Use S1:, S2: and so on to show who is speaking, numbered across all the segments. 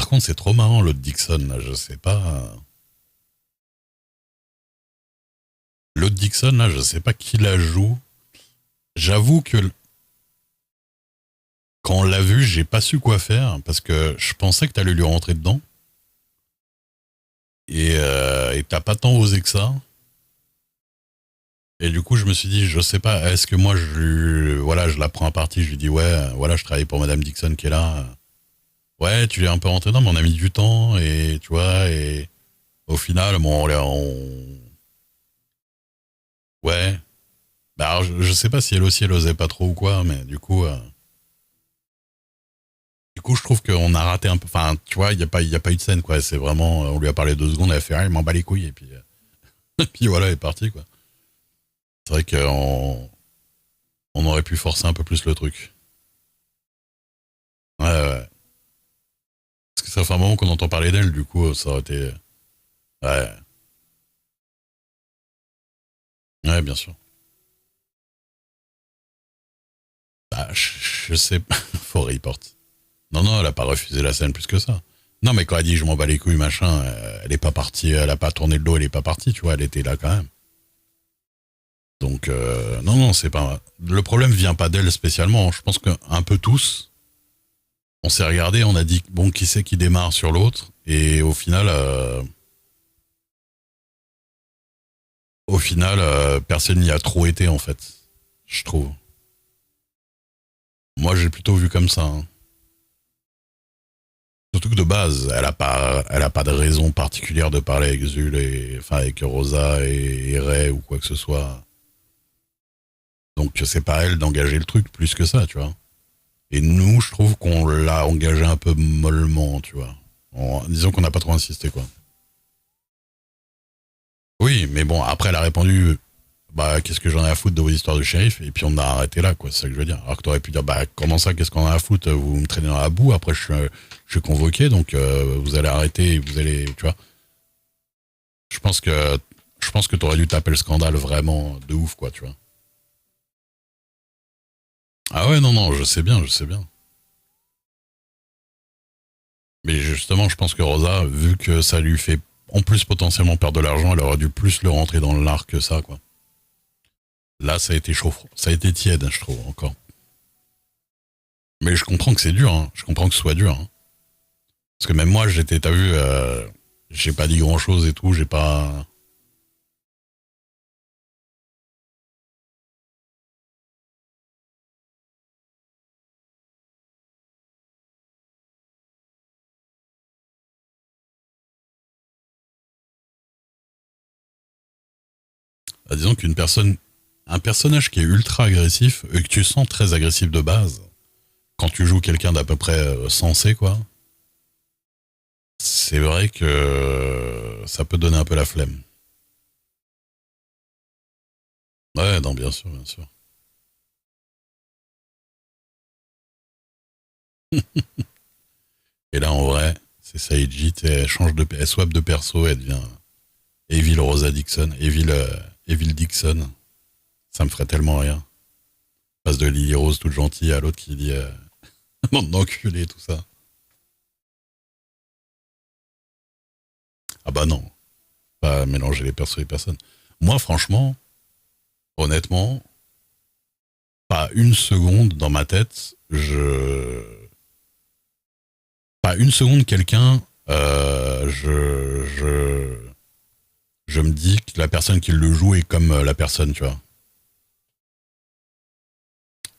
S1: contre, c'est trop marrant, l'autre Dixon, là, je sais pas. L'autre Dixon, là, je sais pas qui la joue. J'avoue que quand on l'a vu, j'ai pas su quoi faire parce que je pensais que t'allais lui rentrer dedans et t'as pas tant osé que ça. Et du coup, je me suis dit, je sais pas, est-ce que moi, voilà, je la prends à partie, je lui dis, ouais, voilà, je travaille pour Madame Dixon qui est là. Ouais, tu l'es un peu rentré dedans, mais on a mis du temps et tu vois, et au final, bon, ouais. Bah, alors, je sais pas si elle aussi, elle osait pas trop ou quoi, mais du coup, je trouve qu'on a raté un peu. Enfin, tu vois, il y a pas eu de scène, quoi. C'est vraiment, on lui a parlé 2 secondes, elle a fait, ah, il m'en bat les couilles, et puis, et puis voilà, elle est partie, quoi. C'est vrai on aurait pu forcer un peu plus le truc. Ouais, ouais. Parce que ça fait un moment qu'on entend parler d'elle, du coup, ça aurait été. Ouais, ouais, bien sûr. Bah, je sais pas. Faut report. Non, non, elle a pas refusé la scène plus que ça. Non, mais quand elle dit je m'en bats les couilles, machin, elle est pas partie, elle a pas tourné le dos, elle est pas partie, tu vois, elle était là quand même. Donc, non, non, c'est pas. Le problème vient pas d'elle spécialement. Je pense qu'un peu tous, on s'est regardé, on a dit, bon, qui c'est qui démarre sur l'autre, et au final, personne n'y a trop été, en fait, je trouve. Moi, j'ai plutôt vu comme ça, hein. Surtout que de base, elle a pas de raison particulière de parler avec Zul enfin, avec Rosa et Ray ou quoi que ce soit. Donc, c'est pas à elle d'engager le truc plus que ça, tu vois. Et nous, je trouve qu'on l'a engagé un peu mollement, tu vois. Disons qu'on n'a pas trop insisté, quoi. Oui, mais bon, après, elle a répondu, bah, qu'est-ce que j'en ai à foutre de vos histoires de shérif? Et puis on a arrêté là, quoi, c'est ça que je veux dire. Alors que t'aurais pu dire, bah, comment ça, qu'est-ce qu'on a à foutre? Vous me traînez dans la boue, après, je suis convoqué, donc vous allez arrêter, vous allez, tu vois. Je pense que, je pense que t'aurais dû taper le scandale vraiment de ouf, quoi, tu vois. Ah ouais, non, non, je sais bien, je sais bien. Mais justement, je pense que Rosa, vu que ça lui fait en plus potentiellement perdre de l'argent, elle aurait dû plus le rentrer dans l'art que ça, quoi. Là, ça a été chaud, ça a été tiède, je trouve, encore. Mais je comprends que c'est dur, hein. Je comprends que ce soit dur, hein. Parce que même moi, t'as vu, j'ai pas dit grand chose et tout, j'ai pas. Disons un personnage qui est ultra agressif, et que tu sens très agressif de base, quand tu joues quelqu'un d'à peu près sensé, quoi, c'est vrai que ça peut donner un peu la flemme. Ouais, non, bien sûr, bien sûr. Et là, en vrai, c'est Saïdji, elle swap de perso, elle devient Evil Rosa Dixon, Evil Dixon. Ça me ferait tellement rien. Passe de Lily Rose toute gentille à l'autre qui dit bande d'enculés, tout ça. Ah bah non, pas mélanger les persos et les personnes. Moi, franchement, honnêtement, pas une seconde dans ma tête, pas une seconde quelqu'un, je me dis que la personne qui le joue est comme la personne, tu vois.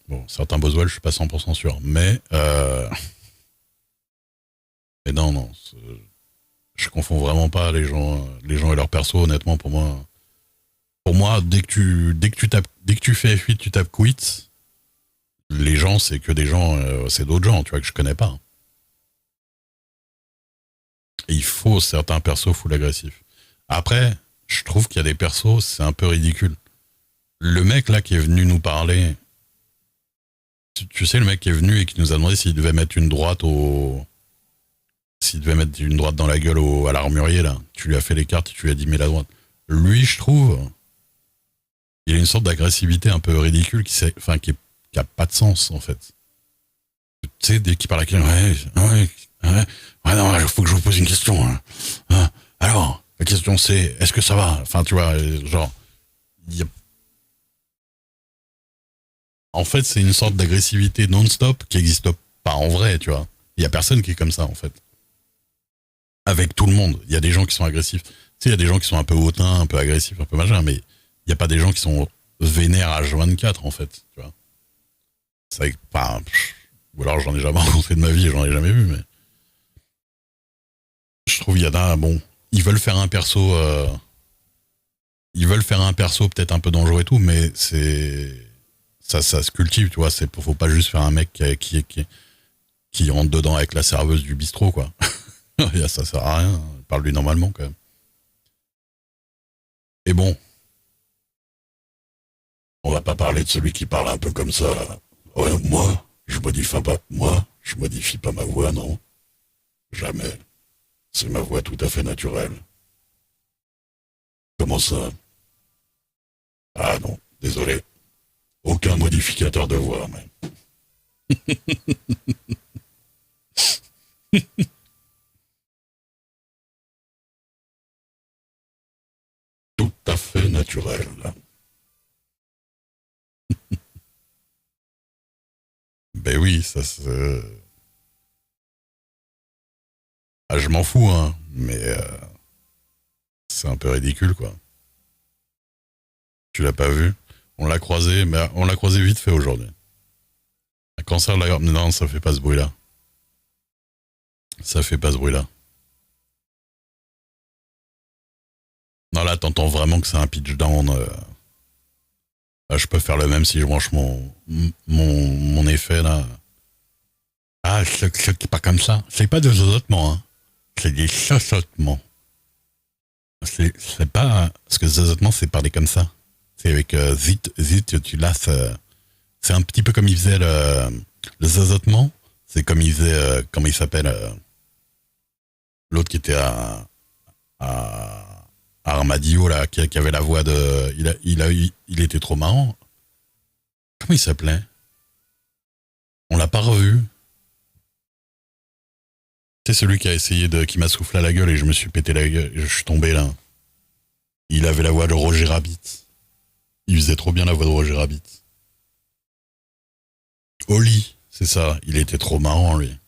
S1: Bon, certains Boswell, je suis pas 100% sûr, mais non, non, je confonds vraiment pas les gens et leurs persos. Honnêtement, pour moi, dès que tu fais F8, tu tapes quit. Les gens, c'est que des gens, c'est d'autres gens, tu vois, que je connais pas. Et il faut certains persos full agressifs. Après, je trouve qu'il y a des persos, c'est un peu ridicule. Le mec là qui est venu nous parler, tu sais, le mec qui est venu et qui nous a demandé s'il devait mettre une droite s'il devait mettre une droite dans la gueule à l'armurier là. Tu lui as fait les cartes, tu lui as dit mets la droite. Lui, je trouve, il a une sorte d'agressivité un peu ridicule qui a pas de sens en fait. Tu sais, dès qu'il parle à quelqu'un, ouais, ouais, Ouais, ouais, non, il faut que je vous pose une question. Alors, la question c'est, est-ce que ça va? Enfin, tu vois, genre, y a- en fait, c'est une sorte d'agressivité non-stop qui n'existe pas en vrai, tu vois. Il y a personne qui est comme ça, en fait. Avec tout le monde, il y a des gens qui sont agressifs. Tu sais, il y a des gens qui sont un peu hautains, un peu agressifs, un peu machin, mais il n'y a pas des gens qui sont vénères H24, en fait, tu vois. C'est pas, ou alors j'en ai jamais rencontré de ma vie, j'en ai jamais vu, mais je trouve il y en a, bon, ils veulent faire un perso, ils veulent faire un perso peut-être un peu dangereux et tout, mais c'est ça se cultive, tu vois. C'est faut pas juste faire un mec qui rentre dedans avec la serveuse du bistrot, quoi. Ça sert à rien. Parle-lui normalement, quand même. Et bon, on va pas parler de celui qui parle un peu comme ça. Ouais, moi, je modifie pas ma voix, non. Jamais. C'est ma voix tout à fait naturelle. Comment ça? Ah non, désolé. Aucun modificateur de voix, mais. Tout à fait naturel. Ben oui, ça se. Ah, je m'en fous, hein, mais c'est un peu ridicule, quoi. Tu l'as pas vu? On l'a croisé, mais on l'a croisé vite fait aujourd'hui. Un cancer de la gorge. Non, ça fait pas ce bruit-là. Ça fait pas ce bruit-là. Non, là, t'entends vraiment que c'est un pitch down. Là, je peux faire le même si je branche mon effet, là. Ah, c'est pas comme ça. C'est pas des zozotements, hein. C'est des chuchotements. C'est pas. Parce que zozotement, c'est parler comme ça. C'est avec zit, tu lasses. C'est un petit peu comme il faisait le zozotement. C'est comme il faisait. Comment il s'appelle l'autre qui était à Armadillo, là, qui avait la voix de. Il était trop marrant. Comment il s'appelait? On l'a pas revu. C'est celui qui a essayé qui m'a soufflé à la gueule et je me suis pété la gueule. Je suis tombé là. Il avait la voix de Roger Rabbit. Il faisait trop bien la voix de Roger Rabbit. Oli, c'est ça. Il était trop marrant, lui.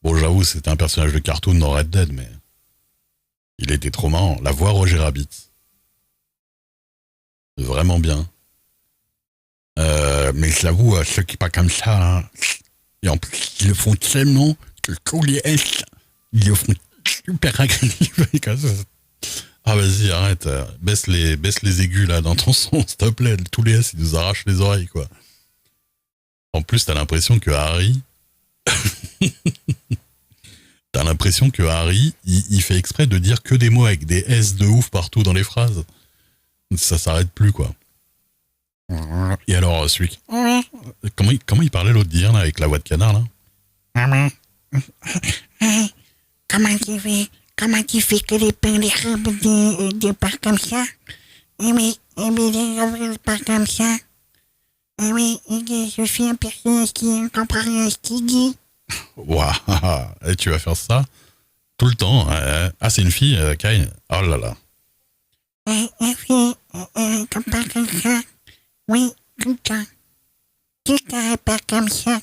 S1: Bon, j'avoue, c'était un personnage de cartoon dans Red Dead, mais il était trop marrant. La voix Roger Rabbit. Vraiment bien. Mais j'avoue, ceux qui pas comme ça, hein, et en plus, ils le font tellement que tous les S, ils le font super agressif. Ah, vas-y, arrête. Baisse les aigus, là, dans ton son, s'il te plaît. Tous les S, ils nous arrachent les oreilles, quoi. En plus, t'as l'impression que Harry... T'as l'impression que Harry, il fait exprès de dire que des mots avec des S de ouf partout dans les phrases. Ça s'arrête plus, quoi. Et alors, celui qui... Comment il parlait l'autre d'hier, là, avec la voix de canard, là?
S2: Maman, comment tu fais que les pains les robes de part comme ça? Les part comme ça. Oui, je suis un personnage qui ne comprend rien à ce qu'il dit.
S1: Waouh, et tu vas faire ça tout le temps. Ah, c'est une fille, Kai. Oh là là.
S2: Oui, comme pas comme ça. Oui, comme ça. Tu serais pas comme ça.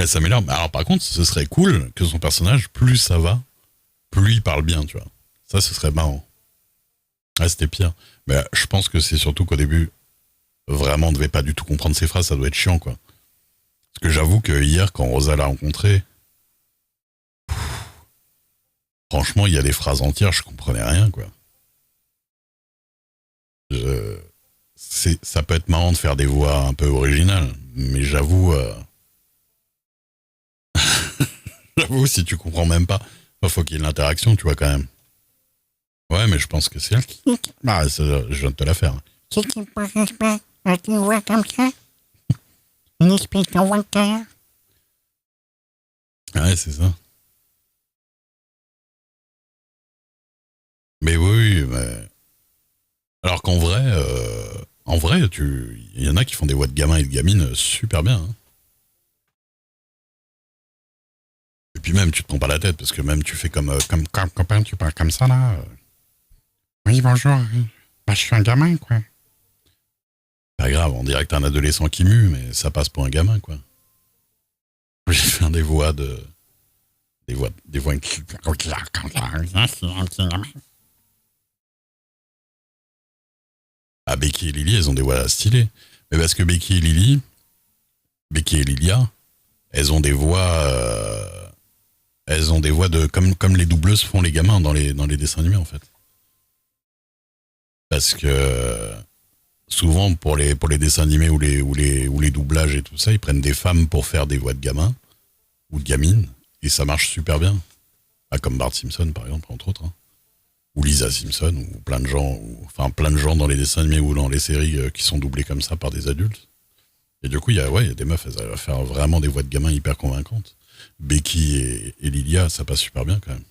S1: Ça m'énerve. Alors, par contre, ce serait cool que son personnage, plus ça va, plus il parle bien, tu vois. Ça, ce serait marrant. Ah, c'était pire. Mais je pense que c'est surtout qu'au début, vraiment, on ne devait pas du tout comprendre ses phrases, ça doit être chiant, quoi. Parce que j'avoue que hier, quand Rosa l'a rencontré, franchement, il y a des phrases entières, je comprenais rien, quoi. Je... Ça peut être marrant de faire des voix un peu originales, mais j'avoue, j'avoue, si tu comprends même pas, il faut qu'il y ait de l'interaction, tu vois, quand même. Ouais, mais je pense que c'est elle qui... Ah, je viens de te la faire.
S2: Si tu penses pas à une voix comme ça, une espèce de voix de cœur.
S1: Ouais, c'est ça. Mais oui, mais... Alors en vrai, il y en a qui font des voix de gamins et de gamines super bien. Hein. puis même, tu te prends pas la tête, parce que même tu fais comme copain, tu parles comme ça, là.
S2: Oui, bonjour. Bah, je suis un gamin, quoi.
S1: Pas grave, on dirait que t'es un adolescent qui mue, mais ça passe pour un gamin, quoi. J'ai fait des voix de... Des voix... Ah, Becky et Lily, elles ont des voix stylées. Mais parce que Becky et Lilia, elles ont des voix... elles ont des voix de... Comme les doubleuses font les gamins dans les dessins animés, en fait. Parce que... Souvent, pour les dessins animés ou les doublages et tout ça, ils prennent des femmes pour faire des voix de gamins ou de gamines, et ça marche super bien. Ah, comme Bart Simpson, par exemple, entre autres. Hein. Ou Lisa Simpson, ou plein de gens, plein de gens dans les dessins animés ou dans les séries qui sont doublés comme ça par des adultes. Et du coup, il y a des meufs, elles arrivent à faire vraiment des voix de gamins hyper convaincantes. Becky et Lilia, ça passe super bien quand même.